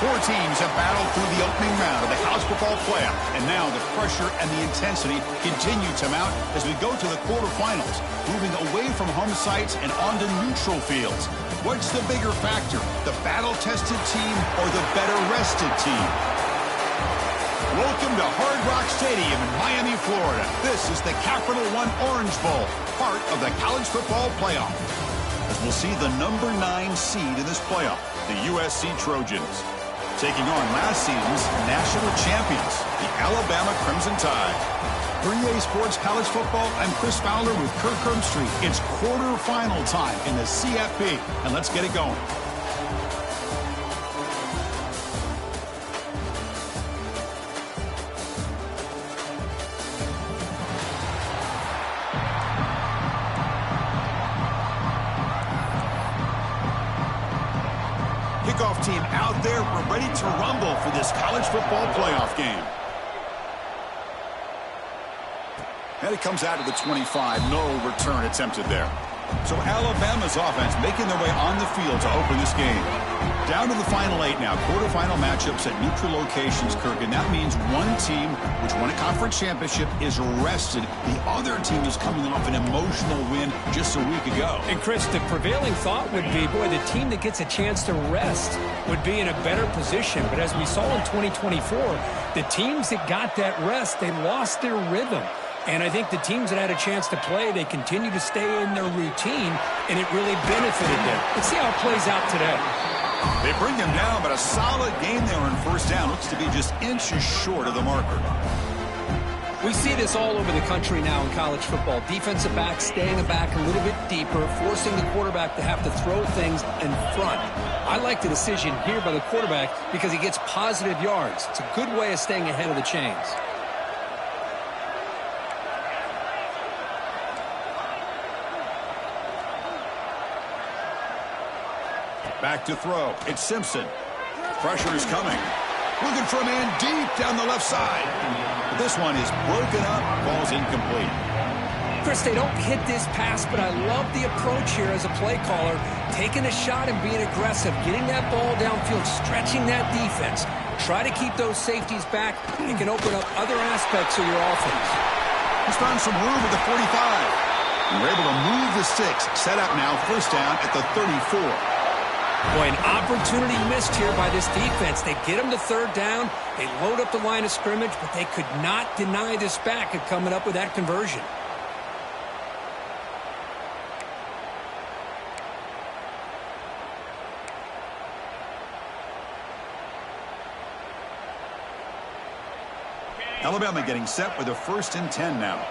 Four teams have battled through the opening round of the college football playoff, and now the pressure and the intensity continue to mount as we go to the quarterfinals, moving away from home sites and onto neutral fields. What's the bigger factor, the battle-tested team or the better-rested team? Welcome to Hard Rock Stadium in Miami, Florida. This is the Capital One Orange Bowl, part of the college football playoff. As we'll see the number 9 seed in this playoff, the USC Trojans, taking on last season's national champions, the Alabama Crimson Tide. For EA Sports College Football, I'm Chris Fowler with Kirk Herbstreit. It's quarterfinal time in the CFP, and let's get it going. Kickoff team out there. We're ready to rumble for this college football playoff game. And it comes out to the 25. No return attempted there. So Alabama's offense making their way on the field to open this game. Down to the final 8 now. Quarterfinal matchups at neutral locations, Kirk. And that means one team, which won a conference championship, is rested. The other team is coming off an emotional win just a week ago. And, Chris, the prevailing thought would be, boy, the team that gets a chance to rest would be in a better position. But as we saw in 2024, the teams that got that rest, they lost their rhythm. And I think the teams that had a chance to play, they continue to stay in their routine, and it really benefited them. Let's see how it plays out today. They bring him down, but a solid game there on first down. Looks to be just inches short of the marker. We see this all over the country now in college football. Defensive backs staying back a little bit deeper, forcing the quarterback to have to throw things in front. I like the decision here by the quarterback because he gets positive yards. It's a good way of staying ahead of the chains. Back to throw. It's Simpson. Pressure is coming. Looking for a man deep down the left side. This one is broken up. Ball's incomplete. Chris, they don't hit this pass, but I love the approach here as a play caller. Taking a shot and being aggressive. Getting that ball downfield. Stretching that defense. Try to keep those safeties back. It can open up other aspects of your offense. He's found some room at the 45. And we're able to move the sticks. Set up now. First down at the 34. Boy, an opportunity missed here by this defense. They get them to third down. They load up the line of scrimmage, but they could not deny this back at coming up with that conversion. Alabama getting set with a 1st and 10 now.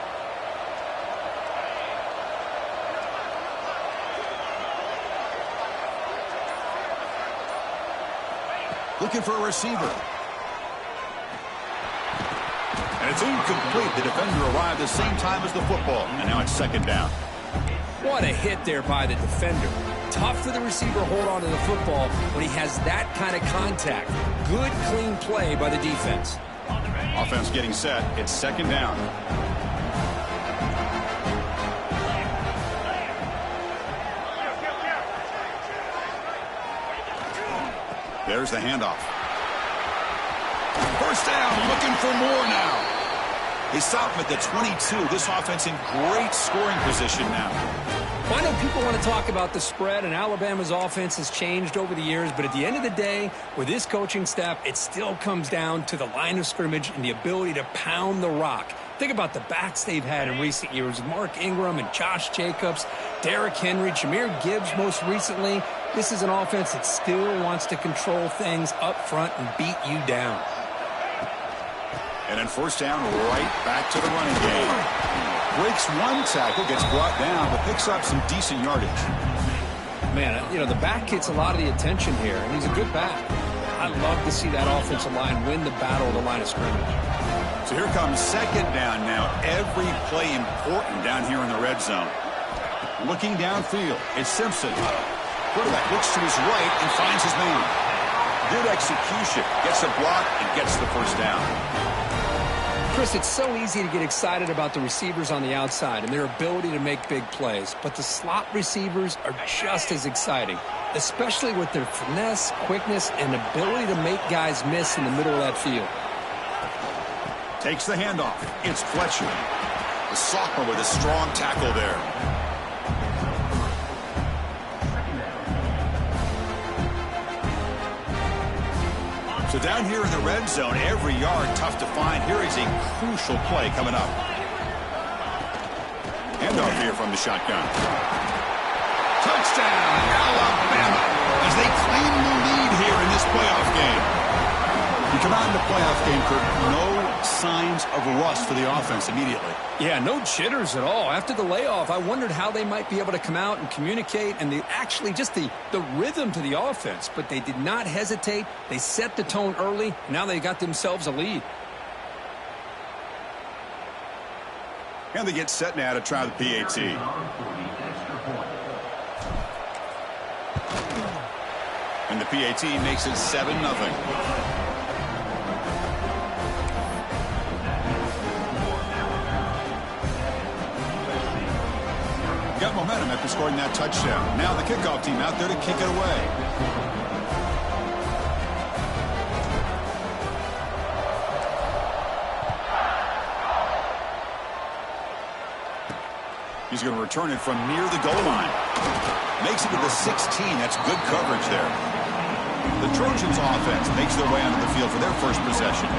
Looking for a receiver. And it's incomplete. The defender arrived the same time as the football. And now it's 2nd down. What a hit there by the defender. Tough for the receiver to hold on to the football when he has that kind of contact. Good, clean play by the defense. Offense getting set. It's 2nd down. There's the handoff. First down, looking for more now. They stop him at the 22. This offense in great scoring position now. Well, I know people want to talk about the spread, and Alabama's offense has changed over the years, but at the end of the day, with this coaching staff, it still comes down to the line of scrimmage and the ability to pound the rock. Think about the backs they've had in recent years. Mark Ingram and Josh Jacobs, Derrick Henry, Jahmyr Gibbs most recently. This is an offense that still wants to control things up front and beat you down. And then first down, right back to the running game. Breaks one tackle, gets brought down, but picks up some decent yardage. Man, you know, the back gets a lot of the attention here, and he's a good back. I love to see that offensive line win the battle of the line of scrimmage. So here comes 2nd down now. Every play important down here in the red zone. Looking downfield, it's Simpson. Quarterback looks to his right and finds his man. Good execution. Gets a block and gets the first down. Chris, it's so easy to get excited about the receivers on the outside and their ability to make big plays, but the slot receivers are just as exciting. especially with their finesse, quickness, and ability to make guys miss in the middle of that field. Takes the handoff. It's Fletcher. The sophomore with a strong tackle there. So down here in the red zone, every yard tough to find. Here is a crucial play coming up. Handoff here from the shotgun. Touchdown, Alabama, as they claim the lead here in this playoff game. You come out in the playoff game, Kurt, no signs of rust for the offense immediately. Yeah, no jitters at all. After the layoff, I wondered how they might be able to come out and communicate, and actually just the rhythm to the offense. But they did not hesitate. They set the tone early. Now they got themselves a lead. And they get set now to try the PAT. And the PAT makes it 7-0. Got momentum after scoring that touchdown. Now the kickoff team out there to kick it away. He's going to return it from near the goal line. Makes it to the 16. That's good coverage there. The Trojans offense makes their way onto the field for their first possession.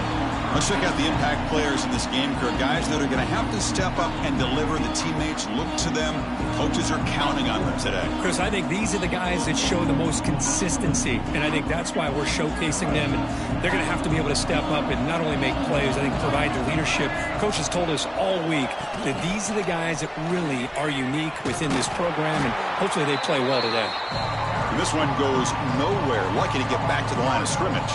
Let's check out the impact players in this game, Kurt. Guys that are going to have to step up and deliver. The teammates look to them. Coaches are counting on them today. Chris, I think these are the guys that show the most consistency, and I think that's why we're showcasing them. And they're going to have to be able to step up and not only make plays, I think provide the leadership. Coaches told us all week that these are the guys that really are unique within this program, and hopefully they play well today. And this one goes nowhere. Lucky to get back to the line of scrimmage.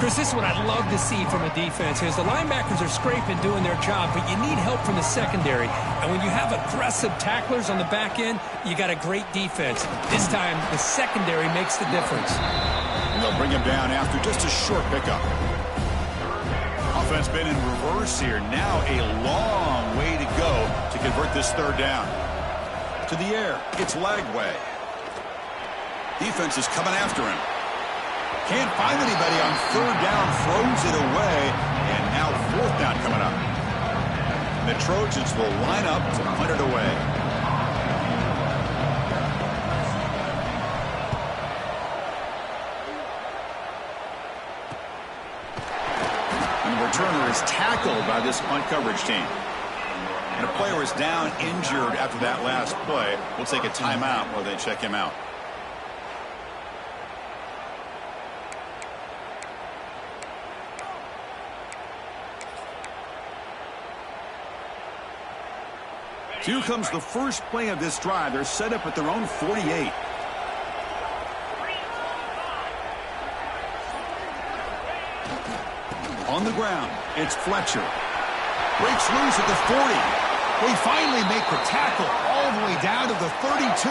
Chris, this is what I'd love to see from a defense is the linebackers are scraping, doing their job, but you need help from the secondary. And when you have aggressive tacklers on the back end, you got a great defense. This time, the secondary makes the difference. And they'll bring him down after just a short pickup. Offense been in reverse here. Now a long way to go to convert this third down. To the air, it's Lagway. Defense is coming after him. Can't find anybody on third down, throws it away, and now fourth down coming up. And the Trojans will line up to punt it away. And the returner is tackled by this punt coverage team. And a player is down injured after that last play. We'll take a timeout while they check him out. So here comes the first play of this drive. They're set up at their own 48. On the ground, it's Fletcher. Breaks loose at the 40. They finally make the tackle all the way down to the 32.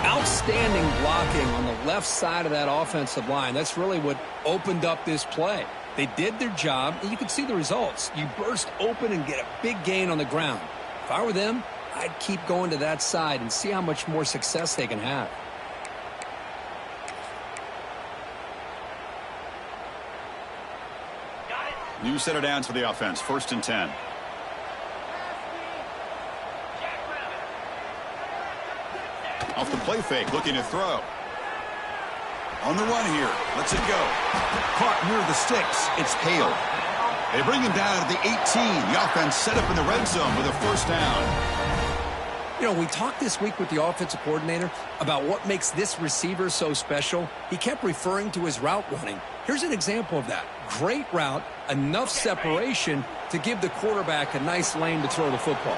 Outstanding blocking on the left side of that offensive line. That's really what opened up this play. They did their job, and you can see the results. You burst open and get a big gain on the ground. If I were them, I'd keep going to that side and see how much more success they can have. New center downs for the offense. 1st and 10. Off the play fake, looking to throw. On the run here. Lets it go. Caught near the sticks. It's Hale. They bring him down to the 18. The offense set up in the red zone with a first down. You know, we talked this week with the offensive coordinator about what makes this receiver so special. He kept referring to his route running. Here's an example of that. Great route, enough separation to give the quarterback a nice lane to throw the football.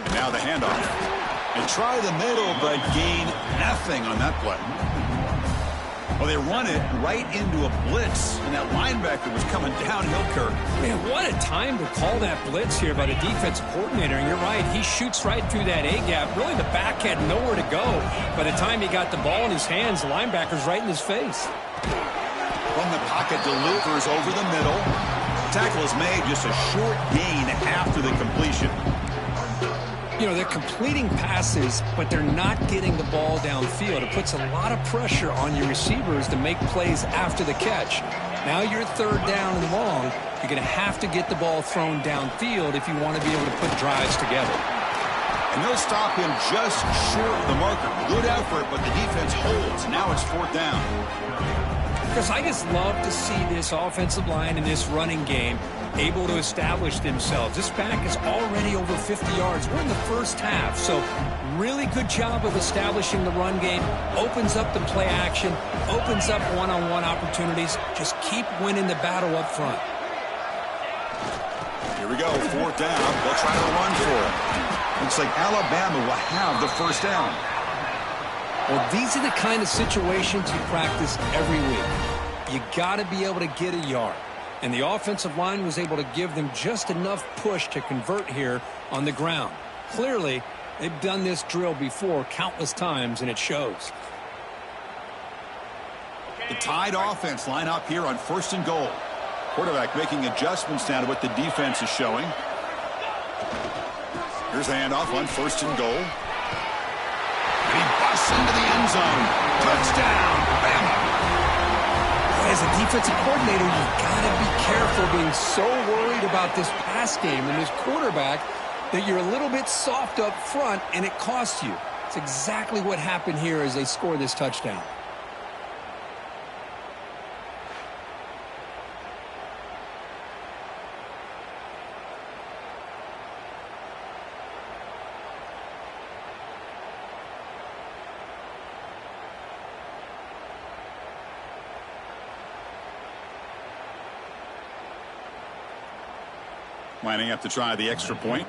And now the handoff. And try the middle, but gain nothing on that play. Well, they run it right into a blitz, and that linebacker was coming downhill, Kirk. Man, what a time to call that blitz here by the defensive coordinator. And you're right, he shoots right through that A-gap. Really, the back had nowhere to go. By the time he got the ball in his hands, the linebacker's right in his face. From the pocket, delivers over the middle. tackle is made, just a short gain after the completion. You know, they're completing passes, but they're not getting the ball downfield. It puts a lot of pressure on your receivers to make plays after the catch. Now you're third down and long. You're going to have to get the ball thrown downfield if you want to be able to put drives together. And they'll stop him just short of the marker. Good effort, but the defense holds. Now it's fourth down. Because I just love to see this offensive line in this running game able to establish themselves. This back is already over 50 yards. We're in the first half, so really good job of establishing the run game. Opens up the play action, opens up one-on-one opportunities. Just keep winning the battle up front. Here we go, fourth down. They'll try to run for it. Looks like Alabama will have the first down. Well, these are the kind of situations you practice every week. You got to be able to get a yard. And the offensive line was able to give them just enough push to convert here on the ground. Clearly, they've done this drill before countless times, and it shows. The Tide offense line up here on first and goal. Quarterback making adjustments now to what the defense is showing. Here's the handoff on first and goal. And he busts into the end zone. Touchdown, Bama. As a defensive coordinator, you've got to be careful being so worried about this pass game and this quarterback that you're a little bit soft up front, and it costs you. It's exactly what happened here as they score this touchdown. Lining up to try the extra point.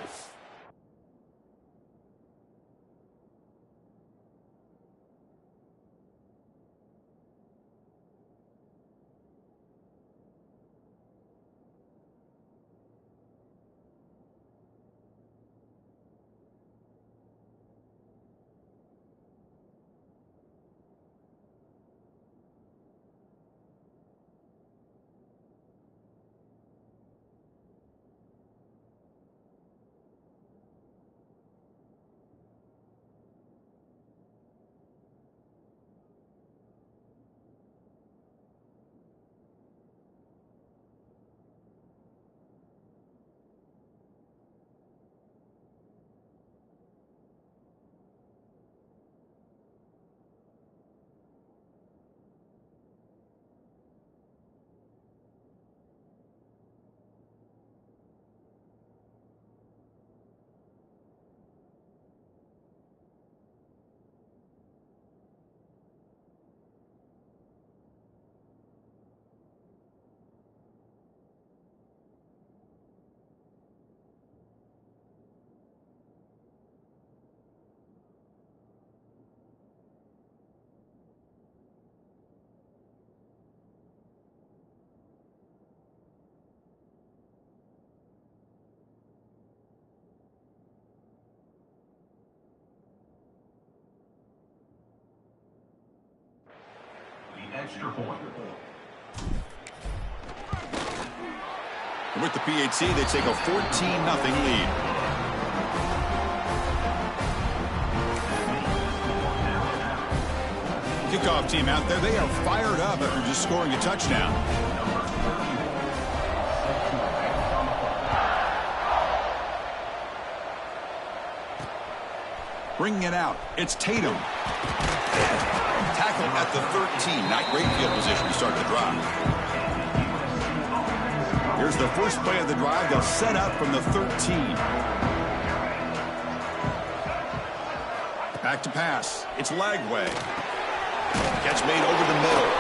Extra point. With the PAT, they take a 14-0 lead. Kickoff team out there, they are fired up after just scoring a touchdown. Bringing it out, it's Tatum. Tackle at the 13. Not great field position to start the drive. Here's the first play of the drive. They'll set up from the 13. Back to pass. It's Lagway. Catch made over the middle.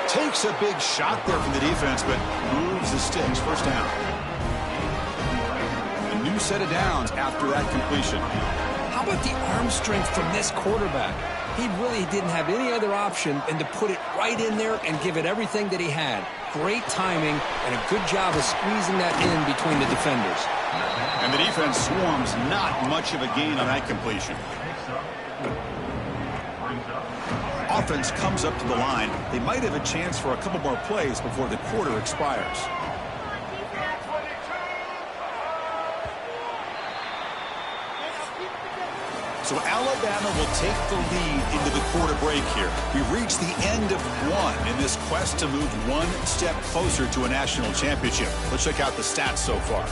Takes a big shot there from the defense, but moves the sticks. First down. A new set of downs after that completion. How about the arm strength from this quarterback? He really didn't have any other option than to put it right in there and give it everything that he had. Great timing and a good job of squeezing that in between the defenders. And the defense swarms, not much of a gain on that completion. Offense comes up to the line. They might have a chance for a couple more plays before the quarter expires. So Alabama will take the lead into the quarter break here. We've reached the end of one in this quest to move one step closer to a national championship. Let's check out the stats so far.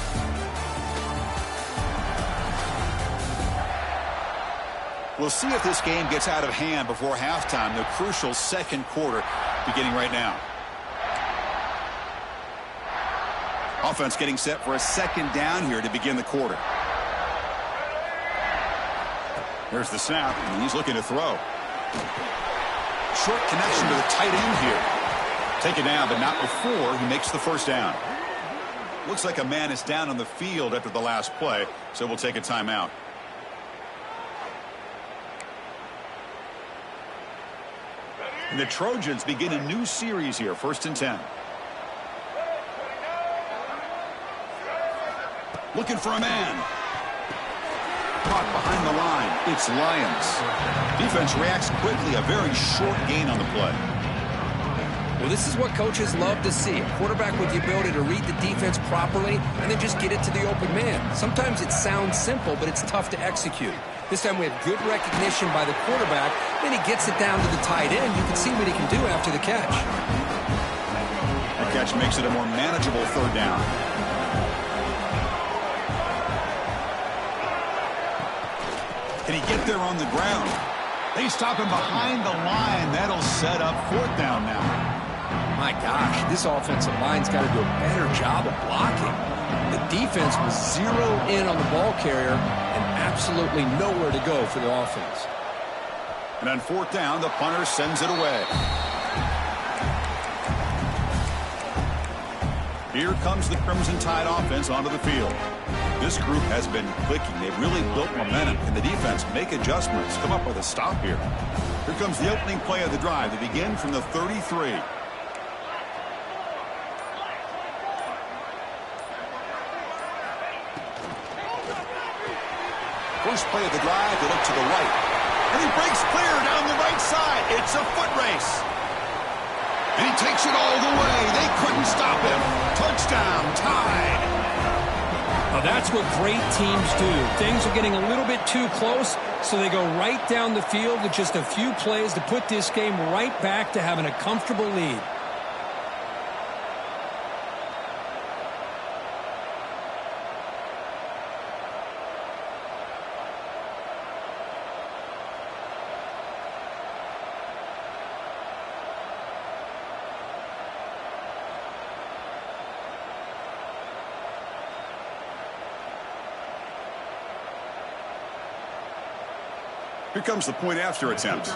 We'll see if this game gets out of hand before halftime, the crucial second quarter beginning right now. Offense getting set for a second down here to begin the quarter. There's the snap, and he's looking to throw. Short connection to the tight end here. Taken down, but not before he makes the first down. Looks like a man is down on the field after the last play, so we'll take a timeout. And the Trojans begin a new series here, 1st and 10. Looking for a man. Caught behind the line. It's Lions. Defense reacts quickly. A very short gain on the play. Well, this is what coaches love to see. A quarterback with the ability to read the defense properly and then just get it to the open man. Sometimes it sounds simple, but it's tough to execute. This time we have good recognition by the quarterback. Then he gets it down to the tight end. You can see what he can do after the catch. That catch makes it a more manageable 3rd down. Can he get there on the ground? They stop him behind the line. That'll set up 4th down now. My gosh, this offensive line's got to do a better job of blocking. The defense was zeroed in on the ball carrier and absolutely nowhere to go for the offense. And on 4th down, the punter sends it away. Here comes the Crimson Tide offense onto the field. This group has been clicking. They've really built momentum. Can the defense make adjustments? Come up with a stop here. Here comes the opening play of the drive. They begin from the 33. First play of the drive, they look to the right. And he breaks clear down the right side. It's a foot race. And he takes it all the way. They couldn't stop him. Touchdown, Tide. Now that's what great teams do. Things are getting a little bit too close, so they go right down the field with just a few plays to put this game right back to having a comfortable lead. Here comes the point after attempt.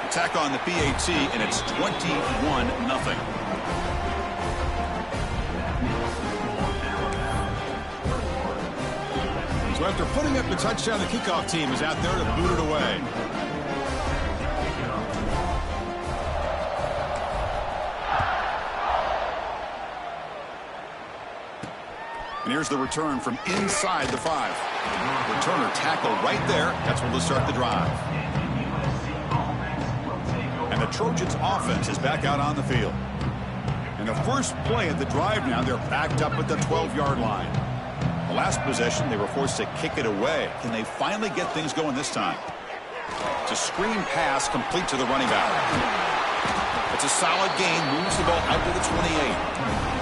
Attack on the PAT, and it's 21-0. So after putting up the touchdown, the kickoff team is out there to boot it away. And here's the return from inside the 5. Returner tackle right there. That's where they'll start the drive. And the Trojans offense is back out on the field. And the first play of the drive now, they're backed up at the 12-yard line. The last possession, they were forced to kick it away. Can they finally get things going this time? It's a screen pass complete to the running back. It's a solid gain, moves the ball out to the 28.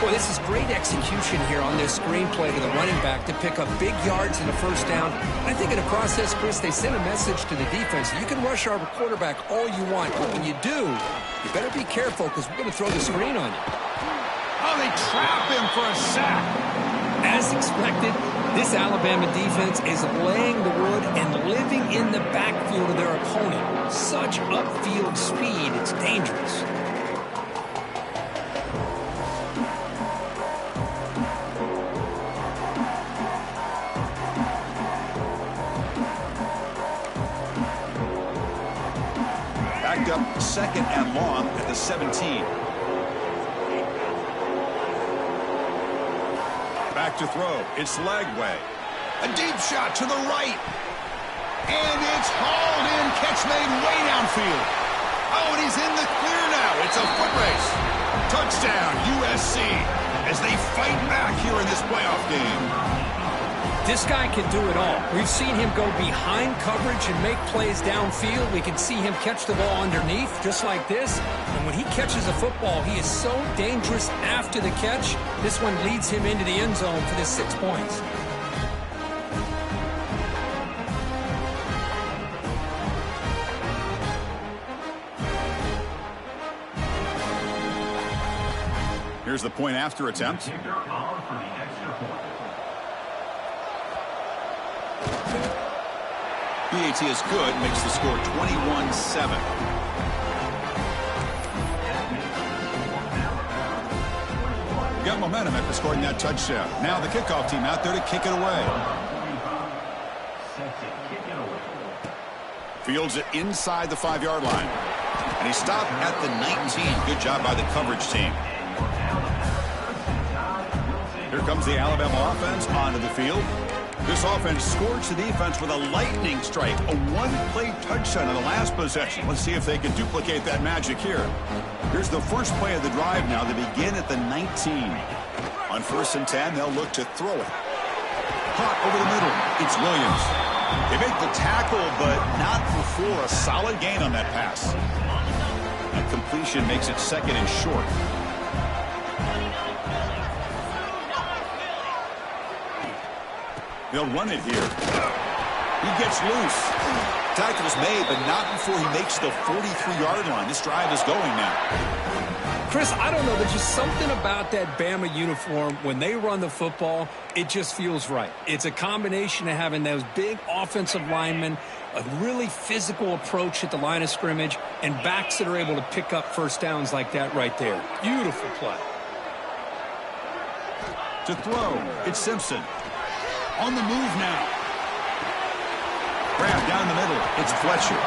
Boy, this is great execution here on this screenplay to the running back to pick up big yards in the first down. I think in the process, Chris, they sent a message to the defense. You can rush our quarterback all you want, but when you do, you better be careful because we're going to throw the screen on you. Oh, they trap him for a sack. As expected, this Alabama defense is laying the wood and living in the backfield of their opponent. Such upfield speed, it's dangerous. Up 2nd and long at the 17. Back to throw. It's Lagway. A deep shot to the right. And it's hauled in. Catch made way downfield. Oh, and he's in the clear now. It's a foot race. Touchdown, USC. As they fight back here in this playoff game. This guy can do it all. We've seen him go behind coverage and make plays downfield. We can see him catch the ball underneath, just like this. And when he catches a football, he is so dangerous after the catch. This one leads him into the end zone for this 6 points. Here's the point after attempt. BAT is good, makes the score 21-7. Got momentum after scoring that touchdown. Now the kickoff team out there to kick it away. Fields it inside the 5-yard line. And he stopped at the 19. Good job by the coverage team. Here comes the Alabama offense onto the field. This offense scorched the defense with a lightning strike, a one-play touchdown on the last possession. Let's see if they can duplicate that magic here. Here's the first play of the drive now. They begin at the 19. On 1st and 10, they'll look to throw it. Caught over the middle. It's Williams. They make the tackle, but not before a solid gain on that pass. A completion makes it 2nd and short. They'll run it here. He gets loose. Tackle is made, but not before he makes the 43-yard line. This drive is going now. Chris, I don't know. There's just something about that Bama uniform. When they run the football, it just feels right. It's a combination of having those big offensive linemen, a really physical approach at the line of scrimmage, and backs that are able to pick up first downs like that right there. Beautiful play. To throw, it's Simpson. On the move now. Grab down the middle. It's Fletcher.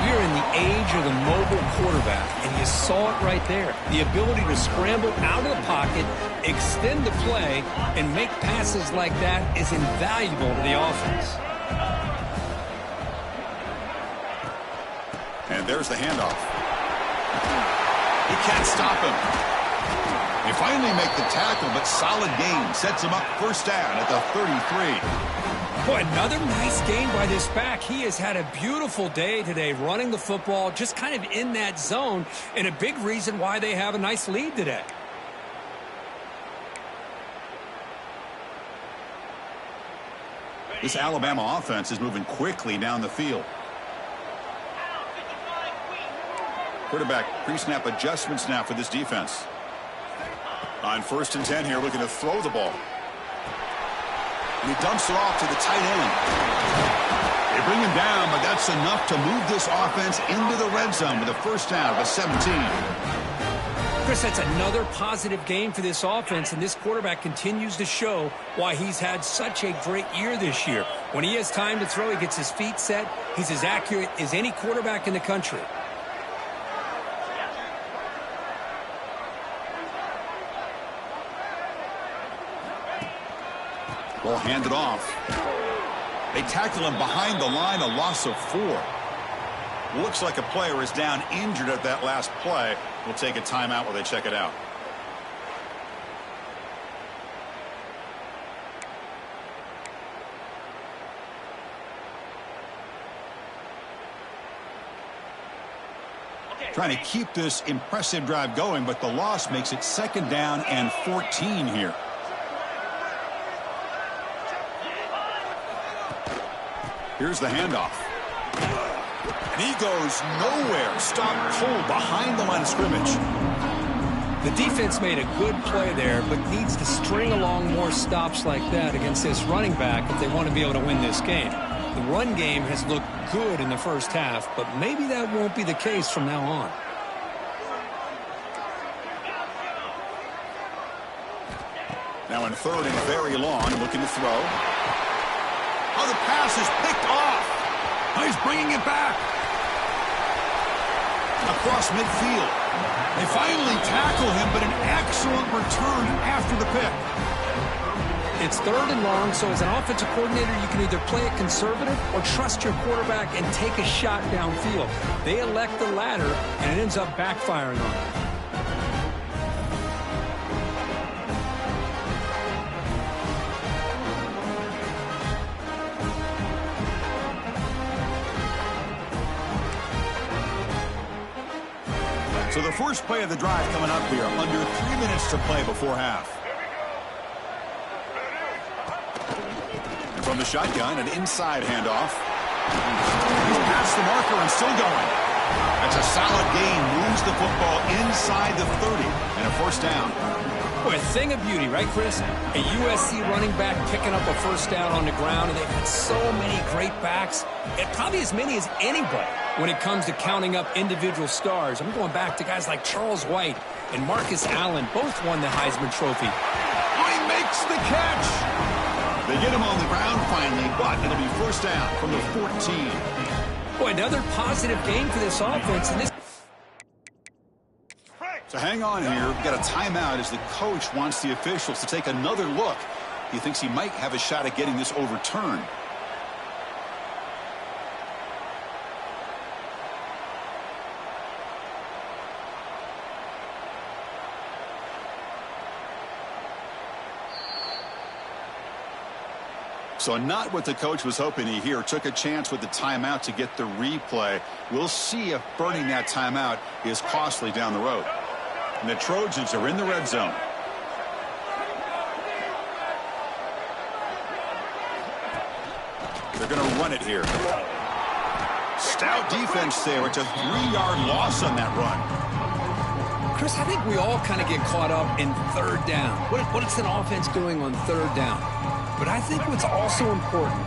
We are in the age of the mobile quarterback, and you saw it right there. The ability to scramble out of the pocket, extend the play, and make passes like that is invaluable to the offense. And there's the handoff. He can't stop him. They finally make the tackle, but solid gain. Sets him up first down at the 33. Boy, another nice gain by this back. He has had a beautiful day today running the football, just kind of in that zone, and a big reason why they have a nice lead today. This Alabama offense is moving quickly down the field. Quarterback pre-snap adjustments now for this defense. On 1st and 10 here, looking to throw the ball. And he dumps it off to the tight end. They bring him down, but that's enough to move this offense into the red zone with a first down at the 17. Chris, that's another positive game for this offense, and this quarterback continues to show why he's had such a great year this year. When he has time to throw, he gets his feet set. He's as accurate as any quarterback in the country. Ball handed off. They tackle him behind the line, a loss of 4. Looks like a player is down injured at that last play. We'll take a timeout while they check it out. Trying to keep this impressive drive going, but the loss makes it 2nd down and 14 here. Here's the handoff. And he goes nowhere. Stopped cold behind the line of scrimmage. The defense made a good play there, but needs to string along more stops like that against this running back if they want to be able to win this game. The run game has looked good in the first half, but maybe that won't be the case from now on. Now in 3rd and very long, looking to throw. Oh, the pass is picked off. Oh, he's bringing it back. Across midfield. They finally tackle him, but an excellent return after the pick. It's 3rd and long, so as an offensive coordinator, you can either play it conservative or trust your quarterback and take a shot downfield. They elect the latter, and it ends up backfiring on them. So the first play of the drive coming up here. Under 3 minutes to play before half. From the shotgun, an inside handoff. He's past the marker and still going. That's a solid gain. Moves the football inside the 30 and a first down. Boy, a thing of beauty, right, Chris? A USC running back picking up a first down on the ground, and they've had so many great backs, and probably as many as anybody when it comes to counting up individual stars. I'm going back to guys like Charles White and Marcus Allen. Both won the Heisman Trophy. Oh, he makes the catch. They get him on the ground finally, but it'll be first down from the 14. Boy, another positive game for this offense. And this. So hang on here. We've got a timeout as the coach wants the officials to take another look. He thinks he might have a shot at getting this overturned. So not what the coach was hoping to hear. Took a chance with the timeout to get the replay. We'll see if burning that timeout is costly down the road. And the Trojans are in the red zone. They're going to run it here. Stout defense there. It's a 3-yard loss on that run. Chris, I think we all kind of get caught up in third down. What is an offense doing on third down? But I think what's also important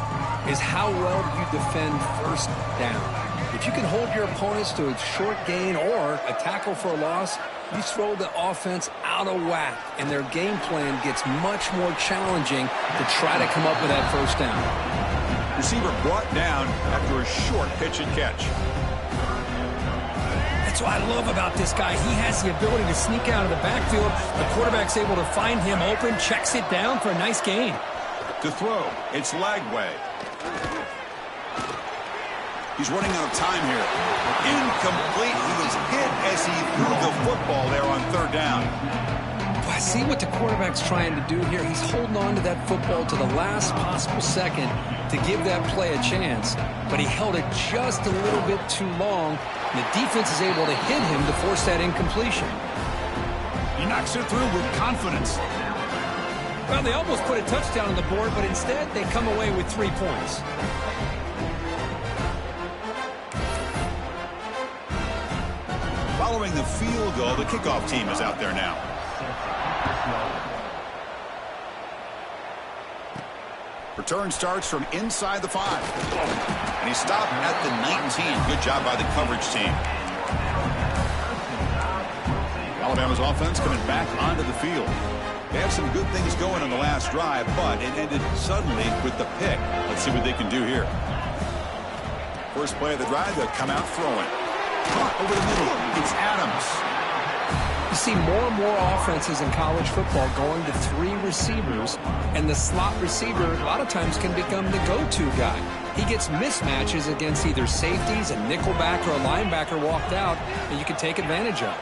is how well you defend first down. If you can hold your opponents to a short gain or a tackle for a loss, you throw the offense out of whack, and their game plan gets much more challenging to try to come up with that first down. Receiver brought down after a short pitch and catch. That's what I love about this guy. He has the ability to sneak out of the backfield. The quarterback's able to find him open, checks it down for a nice gain. To throw, it's Lagway. He's running out of time here. Incomplete. He was hit as he threw the football there on third down. I see what the quarterback's trying to do here. He's holding on to that football to the last possible second to give that play a chance. But he held it just a little bit too long. And the defense is able to hit him to force that incompletion. He knocks it through with confidence. Well, they almost put a touchdown on the board, but instead they come away with 3 points. Following the field goal, the kickoff team is out there now. Return starts from inside the 5. And he stopped at the 19. Good job by the coverage team. Alabama's offense coming back onto the field. They had some good things going on the last drive, but it ended suddenly with the pick. Let's see what they can do here. First play of the drive, they'll come out throwing. Caught over the middle. It's Adams. You see more and more offenses in college football going to 3 receivers, and the slot receiver a lot of times can become the go-to guy. He gets mismatches against either safeties, a nickelback, or a linebacker walked out, and you can take advantage of.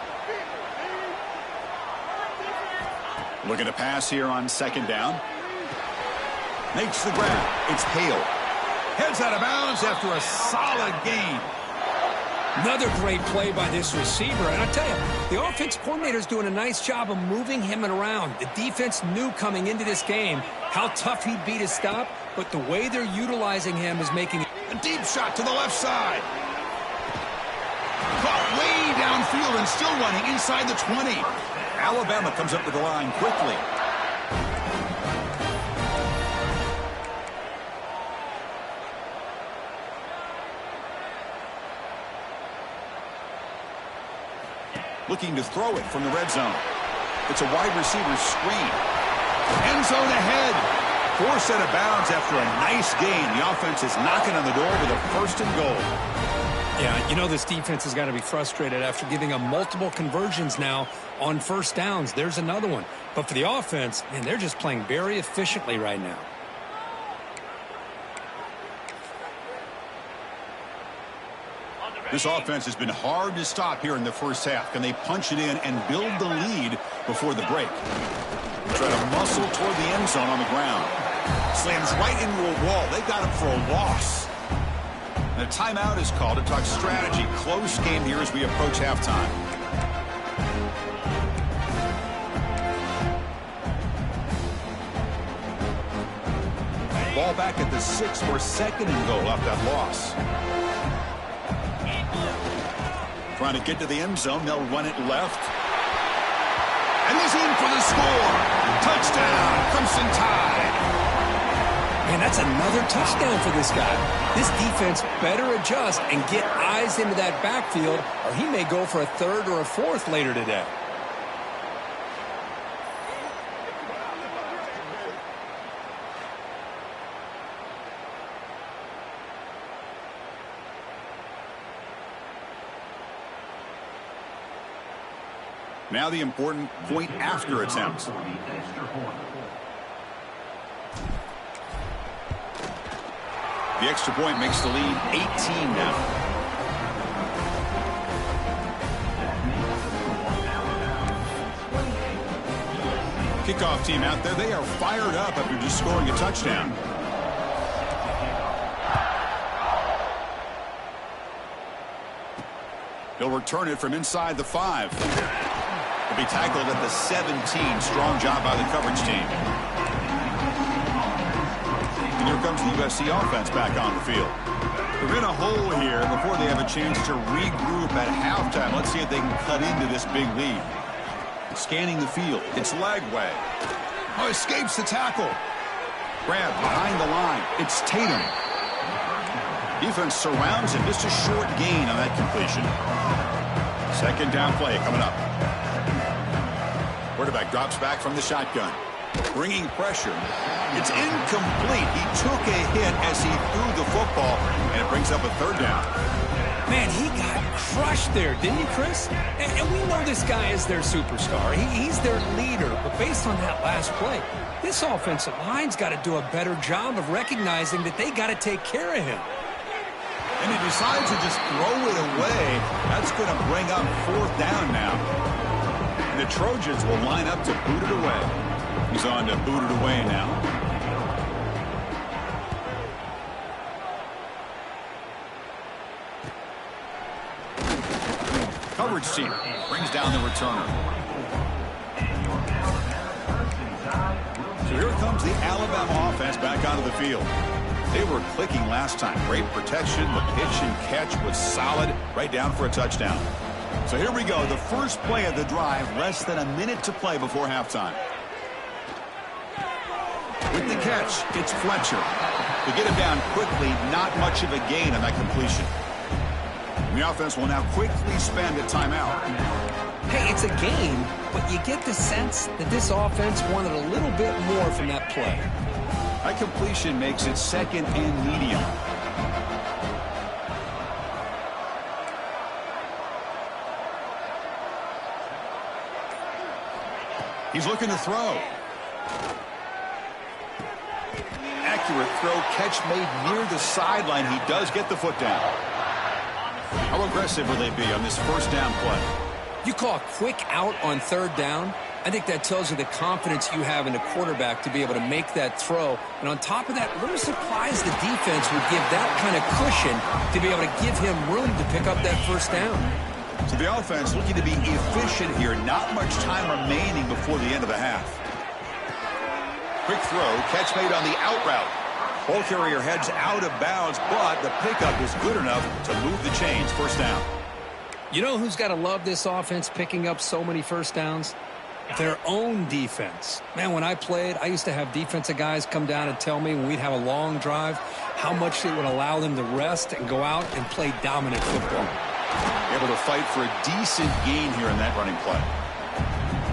Looking to pass here on second down. Makes the grab. It's Hale. Heads out of bounds after a solid gain. Another great play by this receiver. And I tell you, the offense coordinator's doing a nice job of moving him around. The defense knew coming into this game how tough he'd be to stop, but the way they're utilizing him is making it. A deep shot to the left side. Caught way downfield and still running inside the 20. Alabama comes up with the line quickly. Looking to throw it from the red zone. It's a wide receiver screen. End zone ahead. Forced out of bounds after a nice gain. The offense is knocking on the door with a first and goal. Yeah, you know this defense has got to be frustrated after giving up multiple conversions now on first downs. There's another one. But for the offense, man, they're just playing very efficiently right now. This offense has been hard to stop here in the first half. Can they punch it in and build the lead before the break? Try to muscle toward the end zone on the ground. Slams right into a wall. They got him for a loss. And a timeout is called to talk strategy. Close game here as we approach halftime. ball back at the 6 for 2nd and goal off that loss. Trying to get to the end zone. They'll run it left. And he's in for the score. Touchdown, Crimson Tide. Man, that's another touchdown for this guy. This defense better adjust and get eyes into that backfield, or he may go for a 3rd or a 4th later today. Now the important point after attempt. The extra point makes the lead 18 now. Kickoff team out there. They are fired up after just scoring a touchdown. He'll return it from inside the 5. He'll be tackled at the 17. Strong job by the coverage team. And here comes the USC offense back on the field. They're in a hole here before they have a chance to regroup at halftime. Let's see if they can cut into this big lead. Scanning the field. It's Lagway. Oh, escapes the tackle. Grab behind the line. It's Tatum. Defense surrounds him. Just a short gain on that completion. 2nd down play coming up. Quarterback drops back from the shotgun. Bringing pressure. It's incomplete. He took a hit as he threw the football, and it brings up a 3rd down. Man, he got crushed there, didn't he, Chris? And we know this guy is their superstar. He's their leader. But based on that last play, this offensive line's got to do a better job of recognizing that they got to take care of him. And he decides to just throw it away. That's going to bring up 4th down now. And the Trojans will line up to boot it away. He's on to boot it away now. Coverage team brings down the returner. So here comes the Alabama offense back onto the field. They were clicking last time. Great protection. The pitch and catch was solid. Right down for a touchdown. So here we go. The first play of the drive. Less than a minute to play before halftime. With the catch, it's Fletcher. To get him down quickly, not much of a gain on that completion. The offense will now quickly spend a timeout. Hey, it's a game, but you get the sense that this offense wanted a little bit more from that play. That completion makes it 2nd and medium. He's looking to throw. Accurate throw, catch made near the sideline. He does get the foot down. How aggressive will they be on this 1st down play? You call a quick out on 3rd down. I think that tells you the confidence you have in a quarterback to be able to make that throw. And on top of that, a little surprised the defense would give that kind of cushion to be able to give him room to pick up that 1st down. So the offense looking to be efficient here. Not much time remaining before the end of the half. Quick throw, catch made on the out route. Ball carrier heads out of bounds, but the pickup is good enough to move the chains. 1st down. You know who's got to love this offense picking up so many 1st downs? Their own defense. Man, when I played, I used to have defensive guys come down and tell me when we'd have a long drive how much it would allow them to rest and go out and play dominant football. Able to fight for a decent gain here in that running play.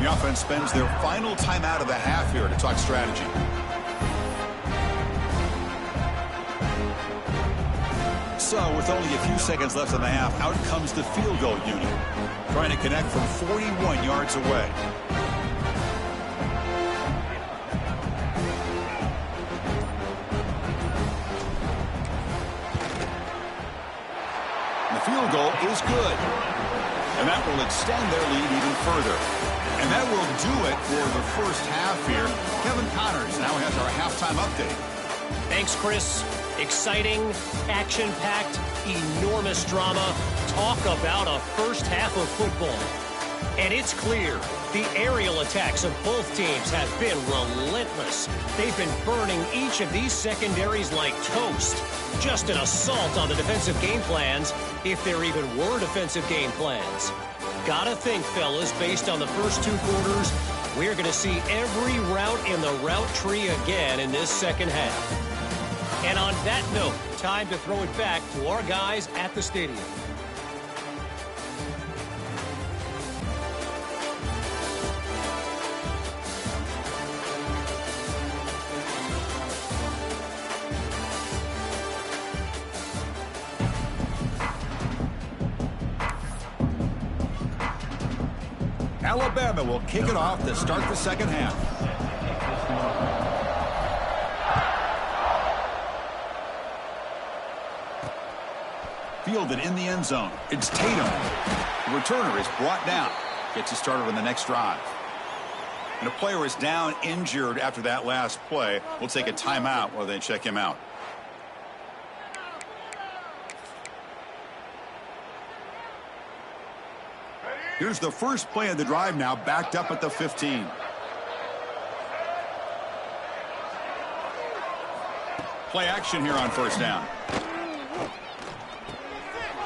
The offense spends their final timeout of the half here to talk strategy. So, with only a few seconds left in the half, out comes the field goal unit. Trying to connect from 41 yards away. The field goal is good. And that will extend their lead even further. And that will do it for the first half here. Kevin Connors now has our halftime update. Thanks, Chris. Exciting, action-packed, enormous drama. Talk about a first half of football. And it's clear the aerial attacks of both teams have been relentless. They've been burning each of these secondaries like toast. Just an assault on the defensive game plans, if there even were defensive game plans. Gotta think, fellas, based on the first 2 quarters, we're going to see every route in the route tree again in this second half. And on that note, time to throw it back to our guys at the stadium. Alabama will kick it off to start the second half. Fielded in the end zone. It's Tatum. The returner is brought down. Gets you started on the next drive. And a player is down injured after that last play. We'll take a timeout while they check him out. Here's the first play of the drive now, backed up at the 15. Play action here on first down.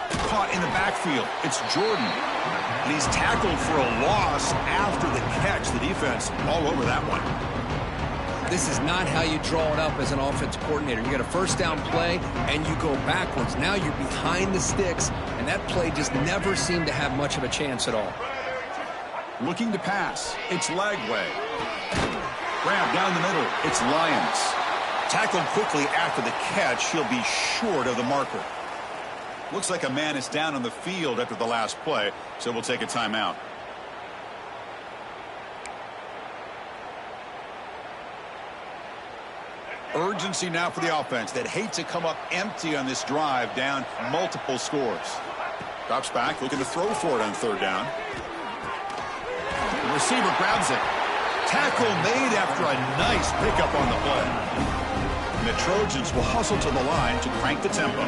Caught in the backfield. It's Jordan. And he's tackled for a loss after the catch. The defense all over that one. This is not how you draw it up as an offensive coordinator. You got a first down play, and you go backwards. Now you're behind the sticks, and that play just never seemed to have much of a chance at all. Looking to pass. It's Lagway. Grab down the middle. It's Lyons. Tackled quickly after the catch. He'll be short of the marker. Looks like a man is down on the field after the last play, so we'll take a timeout. Urgency now for the offense that hate to come up empty on this drive, down multiple scores. Drops back, looking to throw for it on third down. The receiver grabs it. Tackle made after a nice pickup on the play. And the Trojans will hustle to the line to crank the tempo.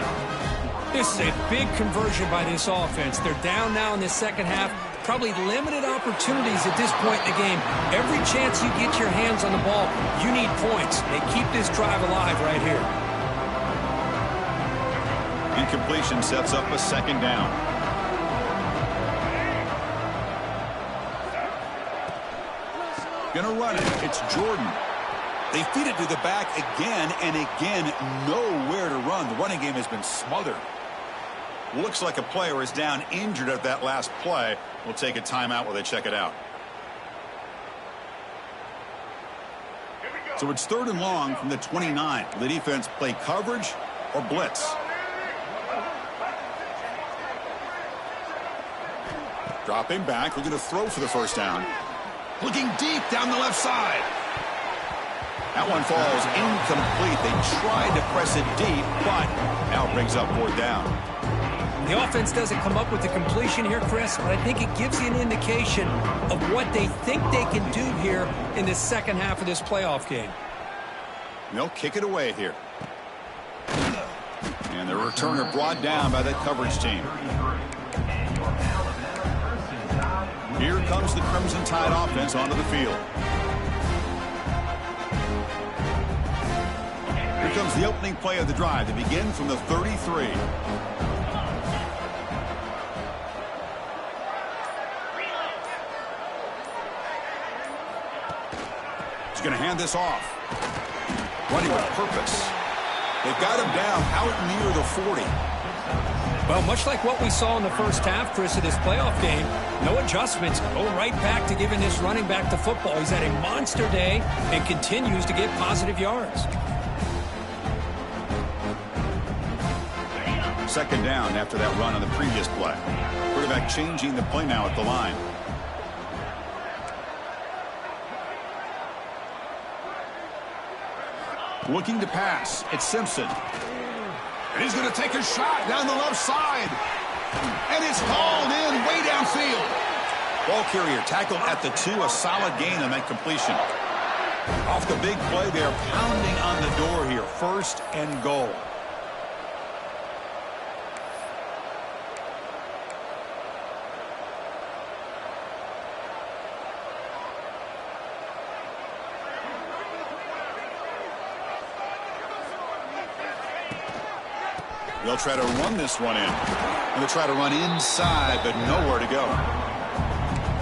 This is a big conversion by this offense. They're down now in the second half. Probably limited opportunities at this point in the game. Every chance you get your hands on the ball, you need points. They keep this drive alive right here. Incompletion sets up a second down. Gonna run it. It's Jordan. They feed it to the back again and again. Nowhere to run. The running game has been smothered. Looks like a player is down injured at that last play. We'll take a timeout while they check it out. So it's third and long from the 29. Will the defense play coverage or blitz? Dropping back, looking to throw for the first down. Looking deep down the left side. That one falls incomplete. They tried to press it deep, but now brings up fourth down. The offense doesn't come up with the completion here, Chris, but I think it gives you an indication of what they think they can do here in the second half of this playoff game. They'll kick it away here. And the returner brought down by that coverage team. Here comes the Crimson Tide offense onto the field. Here comes the opening play of the drive. They begin from the 33. He's going to hand this off. Running with purpose. They've got him down out near the 40. Well, much like what we saw in the first half, Chris, of this playoff game, no adjustments. Go right back to giving this running back the football. He's had a monster day and continues to get positive yards. Second down after that run on the previous play. Quarterback changing the play now at the line. Looking to pass. It's Simpson. And he's going to take a shot down the left side. And it's hauled in way downfield. Ball carrier tackled at the 2. A solid gain on that completion. Off the big play, they're pounding on the door here. First and goal. They'll try to run this one in. And they'll try to run inside, but nowhere to go.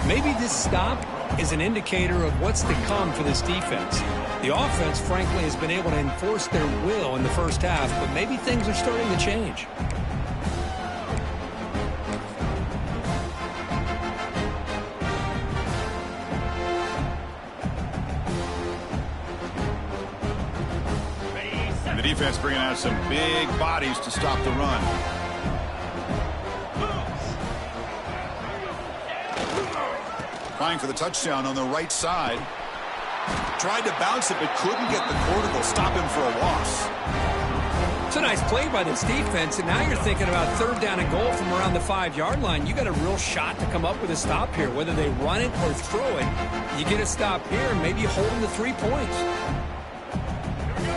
Maybe this stop is an indicator of what's to come for this defense. The offense, frankly, has been able to enforce their will in the first half, but maybe things are starting to change. And the defense bringing out some big bodies to stop the run. Trying for the touchdown on the right side. Tried to bounce it, but couldn't get the cortical. Stop him for a loss. It's a nice play by this defense, and now you're thinking about 3rd down and goal from around the 5-yard line. You got a real shot to come up with a stop here. Whether they run it or throw it, you get a stop here, and maybe hold them to 3 points.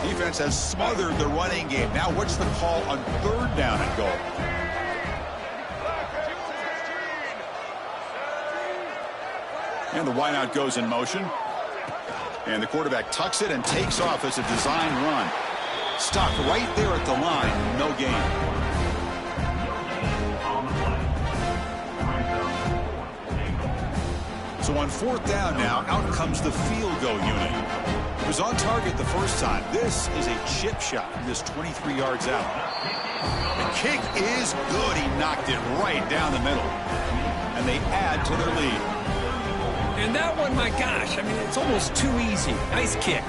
Defense has smothered the running game. Now what's the call on 3rd down and goal? And the wideout goes in motion. And the quarterback tucks it and takes off as a design run. Stopped right there at the line. No gain. So on 4th down now, out comes the field goal unit. It was on target the first time. This is a chip shot from this 23 yards out. The kick is good. He knocked it right down the middle. And they add to their lead. And that one, my gosh, I mean, it's almost too easy. Nice kick.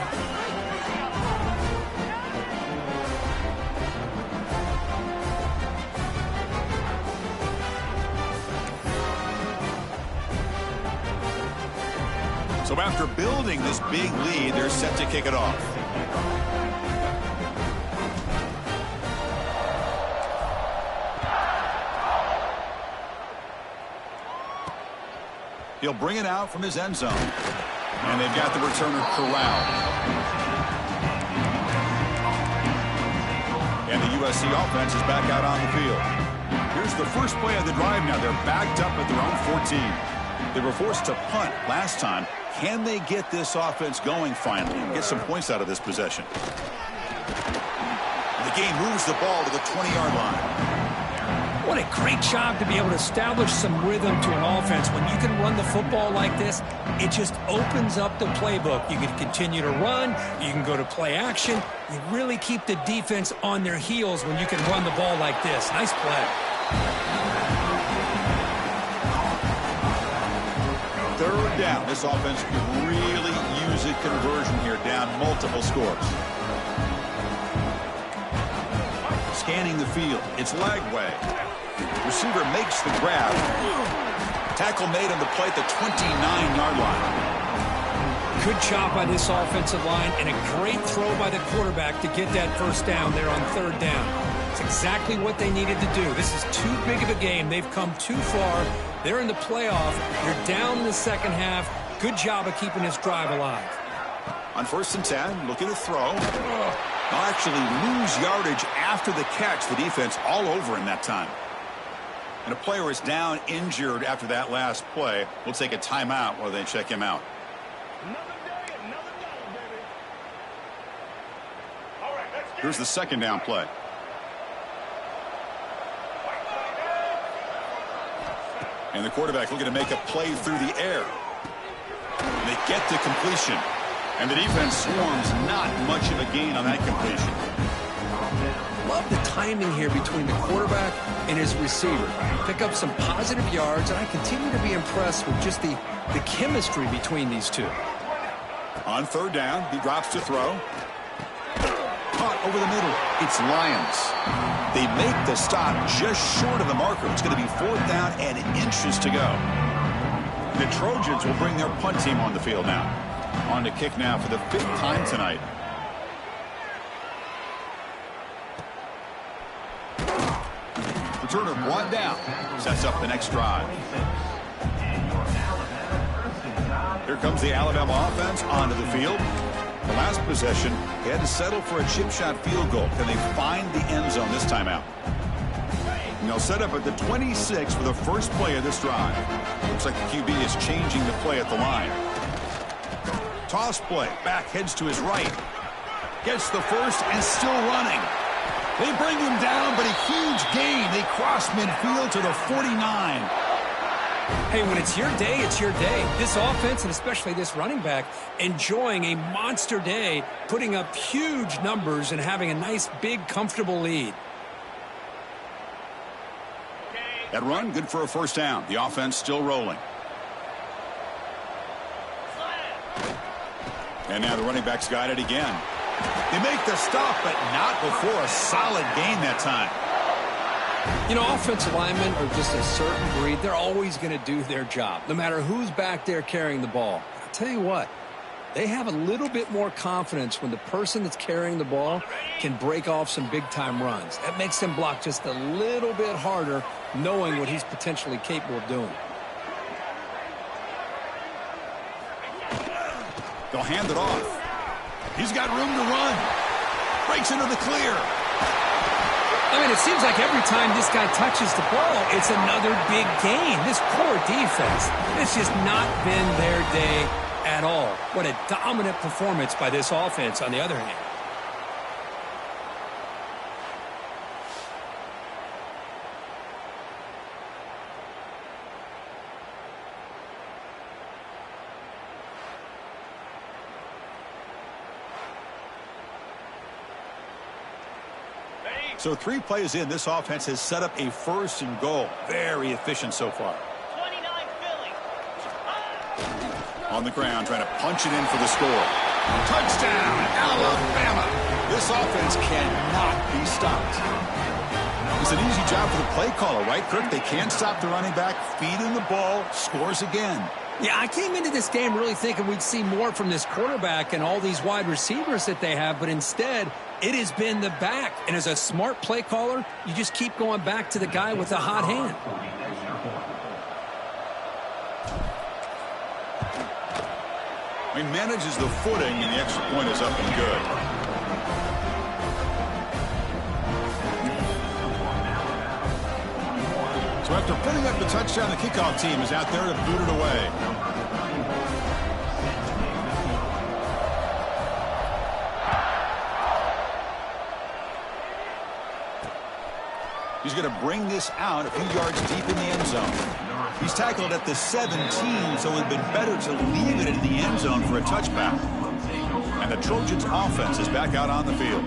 So after building this big lead, they're set to kick it off. He'll bring it out from his end zone. And they've got the returner corralled. And the USC offense is back out on the field. Here's the first play of the drive now. They're backed up at their own 14. They were forced to punt last time. Can they get this offense going finally and get some points out of this possession? The game moves the ball to the 20-yard line. What a great job to be able to establish some rhythm to an offense. When you can run the football like this, it just opens up the playbook. You can continue to run. You can go to play action. You really keep the defense on their heels when you can run the ball like this. Nice play. 3rd down. This offense could really use a conversion here, down multiple scores. Scanning the field. It's Lagway. Receiver makes the grab. Tackle made on the play at the 29-yard line. Good job by this offensive line and a great throw by the quarterback to get that first down there on 3rd down. It's exactly what they needed to do. This is too big of a game. They've come too far. They're in the playoff. You're down in the second half. Good job of keeping this drive alive. On 1st and 10, looking to throw. They'll actually lose yardage after the catch. The defense all over in that time. And a player is down injured after that last play. We'll take a timeout while they check him out. Here's the 2nd down play. And the quarterback looking to make a play through the air. And they get to completion. And the defense swarms, not much of a gain on that completion. Love the timing here between the quarterback and his receiver. Pick up some positive yards, and I continue to be impressed with just the chemistry between these two. On 3rd down, he drops to throw. Caught over the middle. It's Lions. They make the stop just short of the marker. It's going to be 4th down and inches to go. The Trojans will bring their punt team on the field now. On to kick now for the 5th time tonight. Returner brought down. Sets up the next drive. Here comes the Alabama offense onto the field. The last possession, they had to settle for a chip shot field goal. Can they find the end zone this time out? And they'll set up at the 26 for the first play of this drive. Looks like the QB is changing the play at the line. Toss play. Back heads to his right. Gets the first and still running. They bring him down, but a huge gain. They cross midfield to the 49. Hey, when it's your day, it's your day. This offense, and especially this running back, enjoying a monster day, putting up huge numbers and having a nice, big, comfortable lead. That run, good for a first down. The offense still rolling. And now the running back's got it again. They make the stop, but not before a solid gain that time. You know, offensive linemen are just a certain breed. They're always going to do their job, no matter who's back there carrying the ball. I'll tell you what, they have a little bit more confidence when the person that's carrying the ball can break off some big-time runs. That makes them block just a little bit harder, knowing what he's potentially capable of doing. They'll hand it off. He's got room to run. Breaks into the clear. I mean, it seems like every time this guy touches the ball, it's another big gain. This poor defense, it's just not been their day at all. What a dominant performance by this offense, on the other hand. So 3 plays in, this offense has set up a first and goal. Very efficient so far. 29 Philly. On the ground, trying to punch it in for the score. Touchdown, Alabama. This offense cannot be stopped. It's an easy job for the play caller, right, Kirk? They can't stop the running back, feed him the ball, scores again. Yeah, I came into this game really thinking we'd see more from this quarterback and all these wide receivers that they have, but instead, it has been the back. And as a smart play caller, you just keep going back to the guy with the hot hand. He manages the footing, and the extra point is up and good. So after putting up the touchdown, the kickoff team is out there to boot it away. He's going to bring this out a few yards deep in the end zone. He's tackled at the 17, so it would have been better to leave it in the end zone for a touchback. And the Trojans' offense is back out on the field.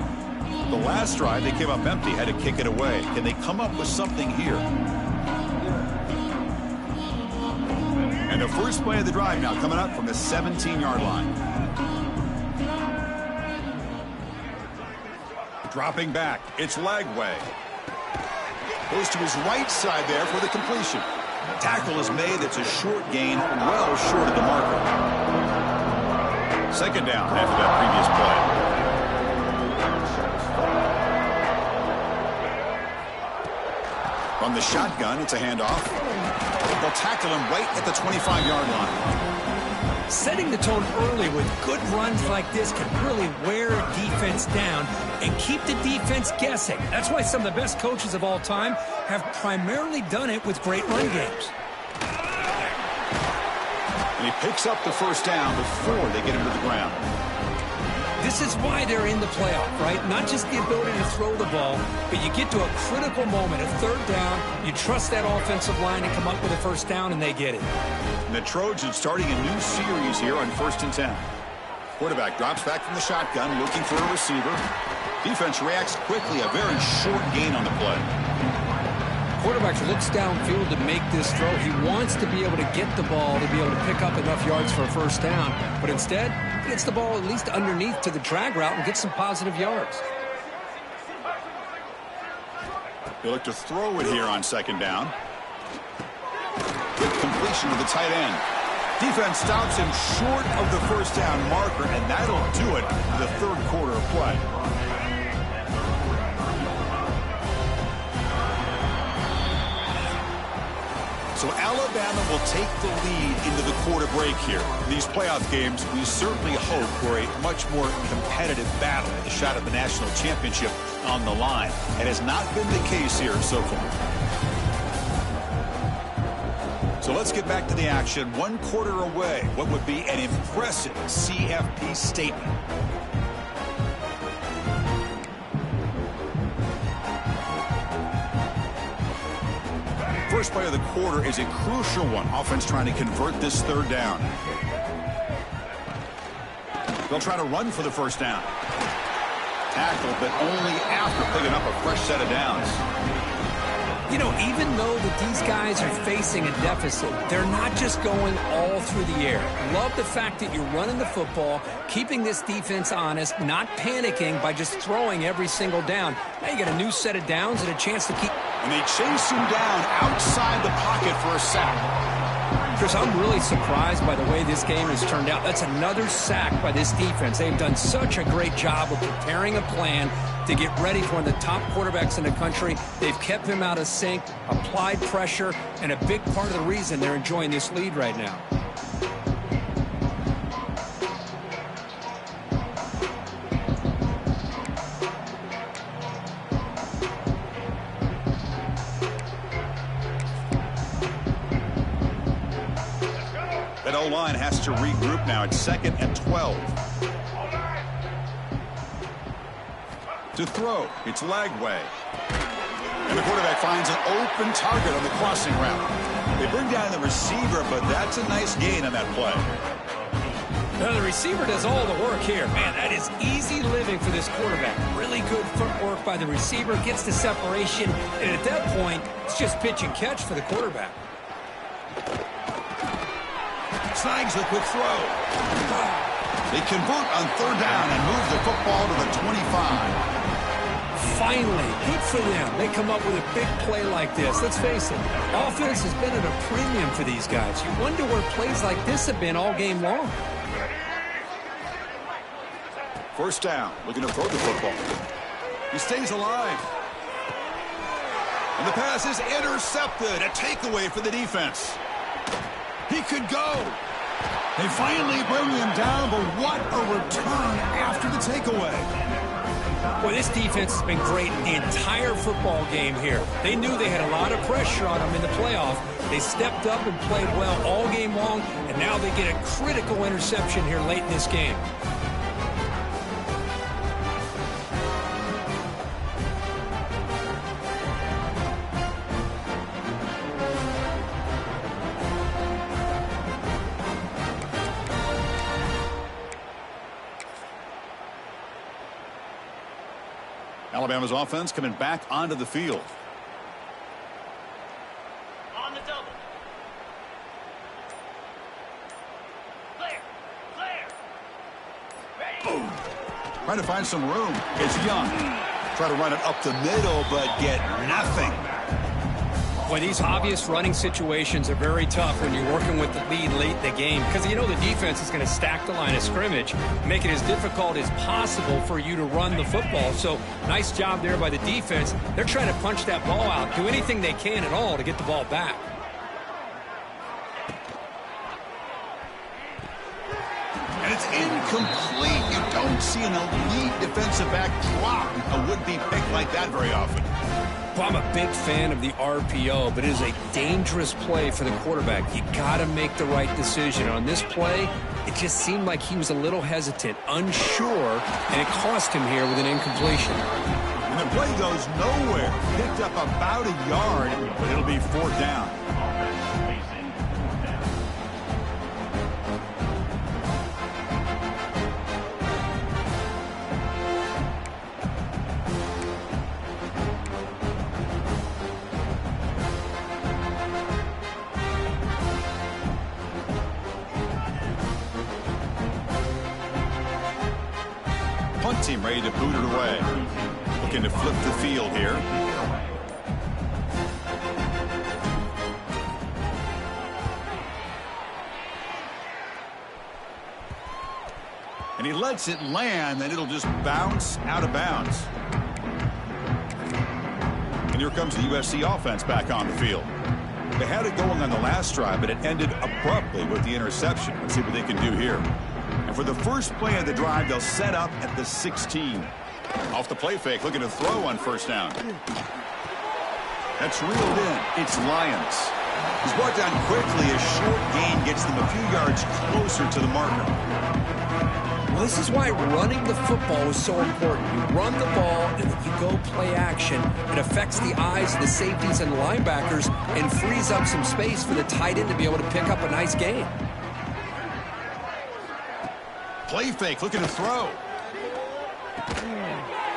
The last drive, they came up empty, had to kick it away. Can they come up with something here? And the first play of the drive now coming up from the 17-yard line. Dropping back, it's Lagway. Goes to his right side there for the completion. Tackle is made. It's a short gain, well short of the marker. Second down after that previous play. From the shotgun, it's a handoff. They'll tackle him right at the 25-yard line. Setting the tone early with good runs like this can really wear a defense down and keep the defense guessing. That's why some of the best coaches of all time have primarily done it with great run games. And he picks up the first down before they get him to the ground. This is why they're in the playoff, right? Not just the ability to throw the ball, but you get to a critical moment, a third down, you trust that offensive line to come up with a first down, and they get it. And the Trojans starting a new series here on 1st and 10. Quarterback drops back from the shotgun, looking for a receiver. Defense reacts quickly, a very short gain on the play. Quarterback looks downfield to make this throw. He wants to be able to get the ball to be able to pick up enough yards for a first down, but instead, he gets the ball at least underneath to the drag route and gets some positive yards. They look to throw it here on second down. Quick completion to the tight end. Defense stops him short of the first down marker, and that'll do it for the third quarter of play. So Alabama will take the lead into the quarter break here. In these playoff games, we certainly hope for a much more competitive battle with a shot at the national championship on the line. It has not been the case here so far. So let's get back to the action. 1 quarter away. What would be an impressive CFP statement? first play of the quarter is a crucial one. Offense trying to convert this third down. They'll try to run for the first down. Tackle, but only after picking up a fresh set of downs. You know, even though that these guys are facing a deficit, they're not just going all through the air. Love the fact that you're running the football, keeping this defense honest, not panicking by just throwing every single down. Now you got a new set of downs and a chance to keep... And they chase him down outside the pocket for a sack. Chris, I'm really surprised by the way this game has turned out. That's another sack by this defense. They've done such a great job of preparing a plan to get ready for one of the top quarterbacks in the country. They've kept him out of sync, applied pressure, and a big part of the reason they're enjoying this lead right now. That O-line has to regroup now. It's 2nd and 12. To throw, it's Lagway. And the quarterback finds an open target on the crossing route. They bring down the receiver, but that's a nice gain on that play. Now the receiver does all the work here. Man, that is easy living for this quarterback. Really good footwork by the receiver, gets the separation, and at that point, it's just pitch and catch for the quarterback. Snags the quick throw. They convert on third down and move the football to the 25. Finally, good for them. They come up with a big play like this. Let's face it, offense has been at a premium for these guys. You wonder where plays like this have been all game long. First down, looking to throw the football. He stays alive. And the pass is intercepted. A takeaway for the defense. He could go. They finally bring him down, but what a return after the takeaway. Well, this defense has been great the entire football game here. They knew they had a lot of pressure on them in the playoff. They stepped up and played well all game long, and now they get a critical interception here late in this game. Alabama's offense coming back onto the field. On the double. Clear. Ready. Boom. Trying to find some room. It's Young. Try to run it up the middle, but get nothing. Boy, these obvious running situations are very tough when you're working with the lead late in the game because you know the defense is going to stack the line of scrimmage, make it as difficult as possible for you to run the football. So nice job there by the defense. They're trying to punch that ball out, do anything they can at all to get the ball back. And it's incomplete. You don't see an elite defensive back drop a would-be pick like that very often. Well, I'm a big fan of the RPO, but it is a dangerous play for the quarterback. You got to make the right decision. On this play, it just seemed like he was a little hesitant, unsure, and it cost him here with an incompletion. And the play goes nowhere. Picked up about a yard, but it'll be 4th down. Punt team ready to boot it away. Looking to flip the field here. And he lets it land, and it'll just bounce out of bounds. And here comes the USC offense back on the field. They had it going on the last drive, but it ended abruptly with the interception. Let's see what they can do here. And for the first play of the drive, they'll set up at the 16. Off the play fake, looking to throw on first down. That's reeled in. It's Lyons. He's brought down quickly. A short gain gets them a few yards closer to the marker. Well, this is why running the football is so important. You run the ball, and then you go play action. It affects the eyes of the safeties and the linebackers and frees up some space for the tight end to be able to pick up a nice gain. Play fake, looking to throw.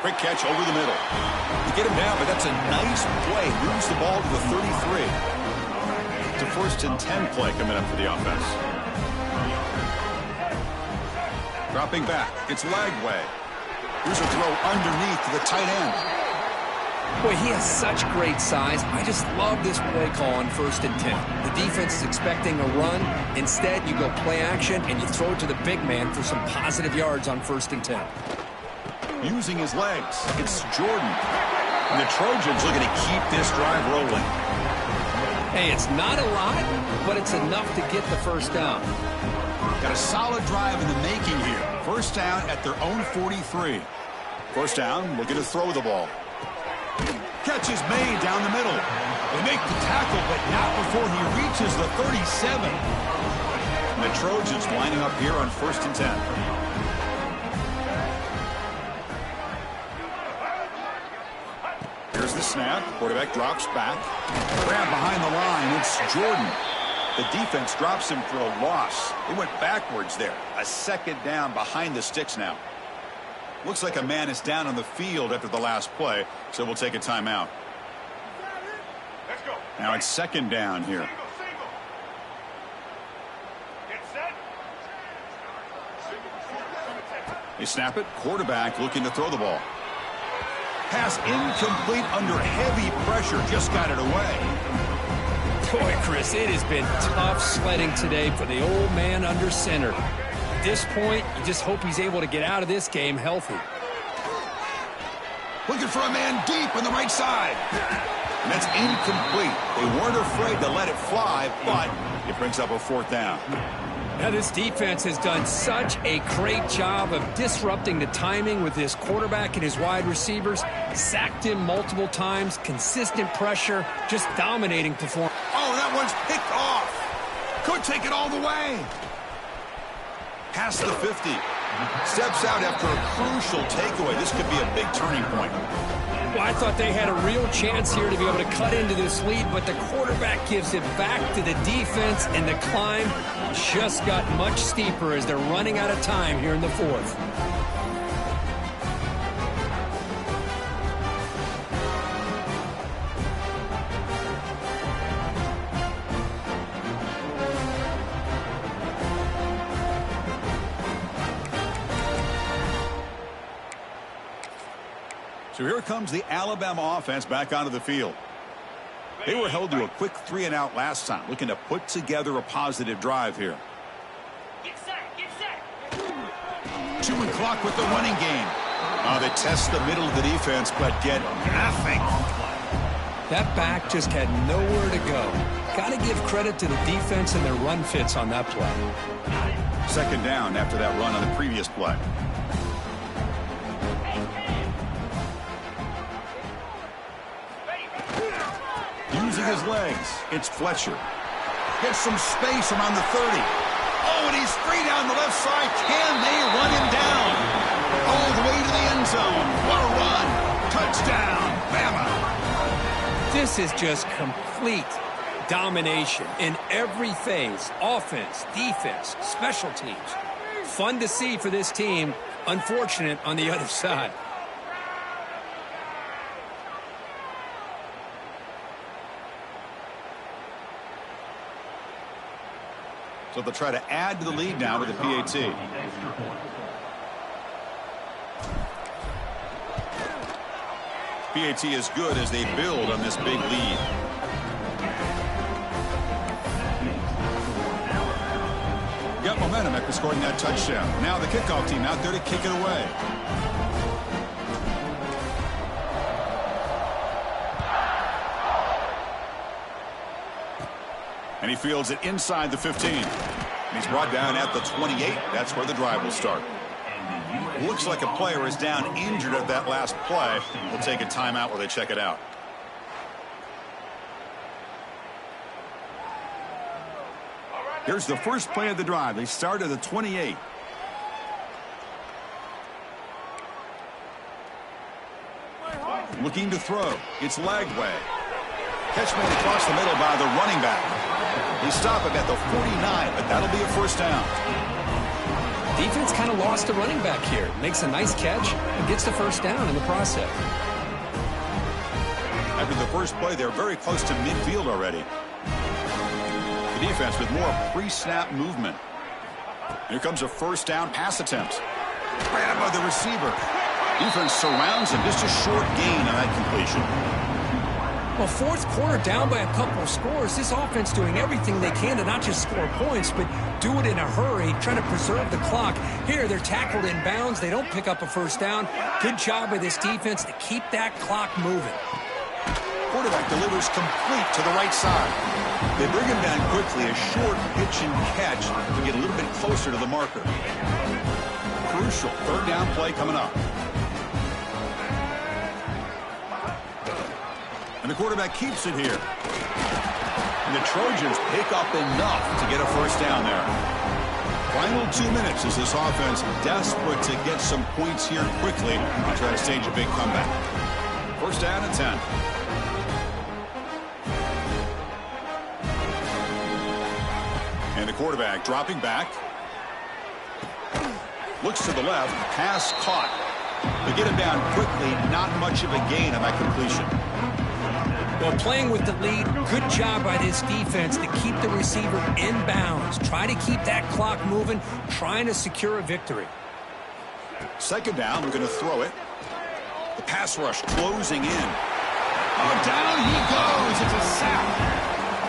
Quick catch over the middle. You get him down, but that's a nice play. Moves the ball to the 33. It's a 1st and 10 play coming up for the offense. Dropping back, it's leg way. Here's a throw underneath to the tight end. Boy, he has such great size. I just love this play call on 1st and 10. The defense is expecting a run. Instead, you go play action, and you throw it to the big man for some positive yards on 1st and 10. Using his legs, it's Jordan. And the Trojans looking to keep this drive rolling. Hey, it's not a lot, but it's enough to get the first down. Got a solid drive in the making here. 1st down at their own 43. 1st down, looking to throw the ball. Catch is made down the middle. They make the tackle, but not before he reaches the 37. And the Trojans lining up here on 1st and 10. Here's the snap. Quarterback drops back. Grab behind the line. It's Jordan. The defense drops him for a loss. They went backwards there. A 2nd down behind the sticks now. Looks like a man is down on the field after the last play, so we'll take a timeout. Now it's 2nd down here. They snap it. Quarterback looking to throw the ball. Pass incomplete under heavy pressure. Just got it away. Boy, Chris, it has been tough sledding today for the old man under center. At this point, you just hope he's able to get out of this game healthy. Looking for a man deep on the right side. And that's incomplete. They weren't afraid to let it fly, but it brings up a 4th down. Now, this defense has done such a great job of disrupting the timing with his quarterback and his wide receivers. Sacked him multiple times, consistent pressure, just dominating performance. Oh, that one's picked off. Could take it all the way. Past the 50. Steps out after a crucial takeaway. This could be a big turning point. Well, I thought they had a real chance here to be able to cut into this lead, but the quarterback gives it back to the defense, and the climb just got much steeper as they're running out of time here in the 4th. So here comes the Alabama offense back onto the field. They were held to a quick 3-and-out last time, looking to put together a positive drive here. Get set, get set. Chewing clock with the running game. They test the middle of the defense, but get nothing. That back just had nowhere to go. Got to give credit to the defense and their run fits on that play. 2nd down after that run on the previous play. Using his legs, it's Fletcher. Gets some space around the 30. Oh, and he's free down the left side. Can they run him down? All the way to the end zone. What a run. Touchdown, Bama. This is just complete domination in every phase. Offense, defense, special teams. Fun to see for this team. Unfortunate on the other side. So they'll try to add to the lead now with the PAT. PAT is good as they build on this big lead. Got momentum after scoring that touchdown. Now the kickoff team out there to kick it away. And he fields it inside the 15. And he's brought down at the 28. That's where the drive will start. Looks like a player is down injured at that last play. We'll take a timeout while they check it out. Here's the first play of the drive. They start at the 28. Looking to throw. It's Lagway. Catch made across the middle by the running back. They stop him at the 49, but that'll be a first down. Defense kind of lost a running back here. Makes a nice catch and gets the first down in the process. After the first play, they're very close to midfield already. The defense with more pre-snap movement. Here comes a first down pass attempt. Grabbed by the receiver. Defense surrounds him. Just a short gain on that completion. Well, fourth quarter down by a couple of scores. This offense doing everything they can to not just score points, but do it in a hurry, trying to preserve the clock. Here, they're tackled in bounds. They don't pick up a first down. Good job by this defense to keep that clock moving. Quarterback delivers complete to the right side. They bring him down quickly. A short pitch and catch to get a little bit closer to the marker. Crucial third down play coming up. And the quarterback keeps it here. And the Trojans pick up enough to get a first down there. Final 2 minutes as this offense desperate to get some points here quickly and try to stage a big comeback. First down and 10. And the quarterback dropping back. Looks to the left. Pass caught. They get him down quickly. Not much of a gain on that completion. Well, playing with the lead, good job by this defense to keep the receiver in bounds. Try to keep that clock moving, trying to secure a victory. Second down, we're going to throw it. The pass rush closing in. Oh, down he goes. It's a sack.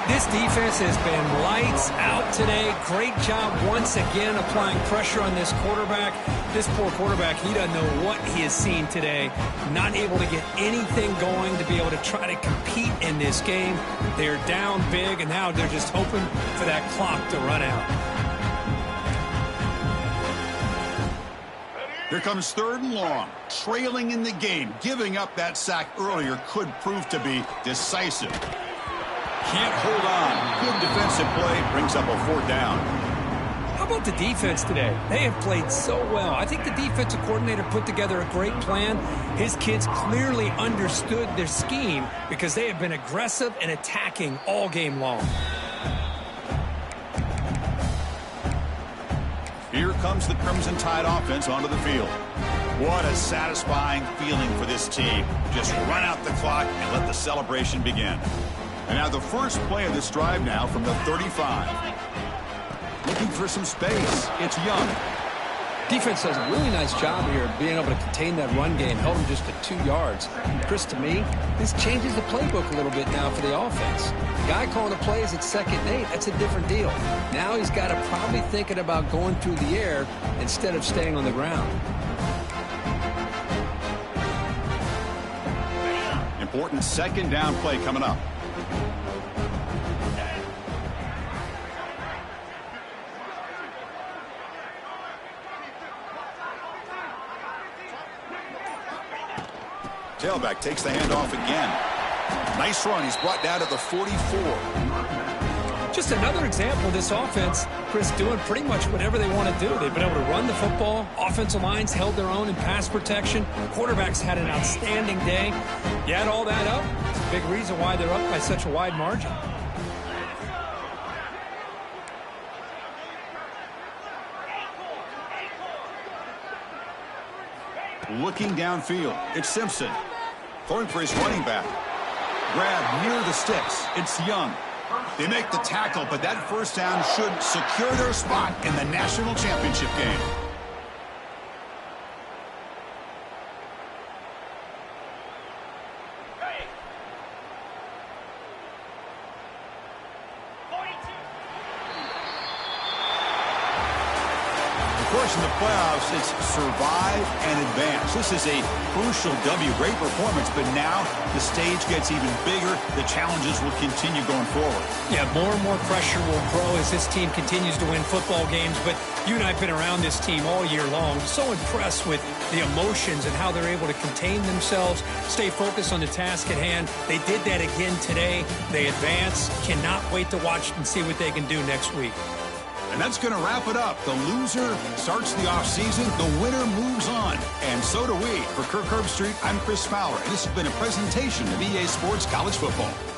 This defense has been lights out today. Great job once again applying pressure on this quarterback. This poor quarterback, he doesn't know what he has seen today. Not able to get anything going to be able to try to compete in this game. They're down big, and now they're just hoping for that clock to run out. Here comes third and long. Trailing in the game. Giving up that sack earlier could prove to be decisive. Can't hold on. Good defensive play. Brings up a fourth down. How about the defense today? They have played so well. I think the defensive coordinator put together a great plan. His kids clearly understood their scheme because they have been aggressive and attacking all game long. Here comes the Crimson Tide offense onto the field. What a satisfying feeling for this team. Just run out the clock and let the celebration begin. And now the first play of this drive now from the 35. Looking for some space. It's Young. Defense does a really nice job here of being able to contain that run game. Held him just to 2 yards. Chris, to me, this changes the playbook a little bit now for the offense. The guy calling the plays at 2nd and 8, that's a different deal. Now he's got to probably thinking about going through the air instead of staying on the ground. Important second down play coming up. Tailback takes the handoff again. Nice run. He's brought down to the 44. Just another example of this offense, Chris, doing pretty much whatever they want to do. They've been able to run the football. Offensive lines held their own in pass protection. Quarterbacks had an outstanding day. You add all that up, it's a big reason why they're up by such a wide margin. Looking downfield, it's Simpson. Throwing for his running back. Grab near the sticks. It's Young. They make the tackle, but that first down should secure their spot in the national championship game. Of course, in the playoffs, it's survive and advance. This is a crucial W. Great performance, but now the stage gets even bigger. The challenges will continue going forward. Yeah, more and more pressure will grow as this team continues to win football games. But you and I have been around this team all year long. So impressed with the emotions and how they're able to contain themselves, stay focused on the task at hand. They did that again today. They advance. Cannot wait to watch and see what they can do next week. And that's going to wrap it up. The loser starts the offseason. The winner moves on. And so do we. For Kirk Herbstreit, I'm Chris Fowler. And this has been a presentation of EA Sports College Football.